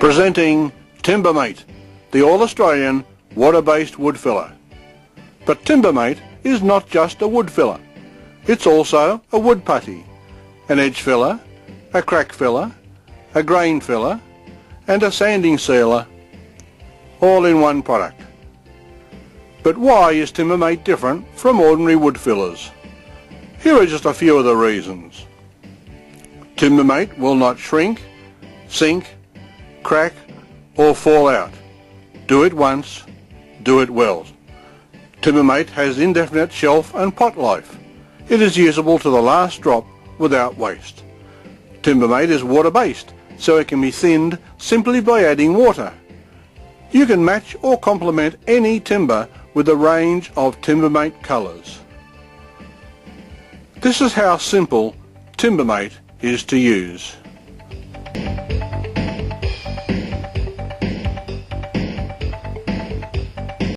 Presenting Timbermate, the All-Australian water-based wood filler. But Timbermate is not just a wood filler. It's also a wood putty, an edge filler, a crack filler, a grain filler and a sanding sealer, all in one product. But why is Timbermate different from ordinary wood fillers? Here are just a few of the reasons. Timbermate will not shrink, sink, crack or fall out. Do it once, do it well. Timbermate has indefinite shelf and pot life. It is usable to the last drop without waste. Timbermate is water-based, so it can be thinned simply by adding water. You can match or complement any timber with a range of Timbermate colours. This is how simple Timbermate is to use.